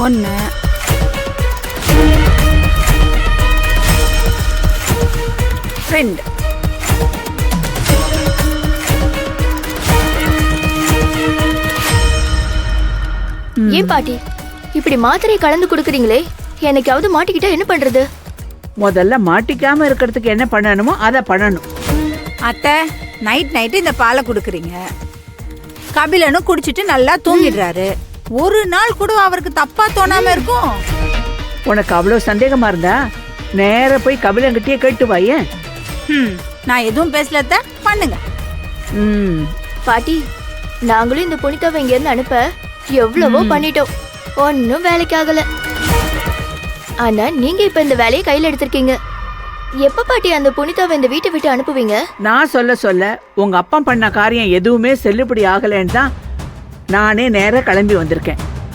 1 2 ஏன் பாட்டி இப்படி மாத்திரை கலந்து குடுக்குறீங்களே? எனக்காவது மாட்டிக்கிட்டா என்ன பண்றது? முதல்ல மாட்டிக்காம இருக்கிறதுக்கு என்ன பண்ணணுமோ அதை பண்ணணும். அத்தை, நைட் இந்த பாலை குடுக்குறீங்க. கபிலனும் குடிச்சிட்டு நல்லா தூங்கிடுறாரு. ஒரு நாள் கூட அவருக்கு தப்பா தோணாம இருக்கும். உனக்கு அவ்வளவு சந்தேகமா இருந்தா நேர போய் கபிலங்கிட்டே கேட்டு வாயேன். நான் எதுவும் பேசல அத்தை, பண்ணுங்க. பாட்டி, நாங்களும் இந்த புனிதாவை இங்க இருந்து அனுப்ப எவ்வளவோ பண்ணிட்டோம், ஒன்னும் வேலைக்கு ஆகல. ஆனா நீங்க இப்ப இந்த வேலையை கையில எடுத்திருக்கீங்க. எப்ப பாட்டி அந்த புனிதாவை இந்த வீட்டை விட்டு அனுப்புவீங்க? நான் சொல்ல உங்க அப்பா பண்ண காரியம் எதுவுமே செல்லுபடி ஆகலன்னு தான் நானே நேர கிளம்பி வந்திருக்கேன்.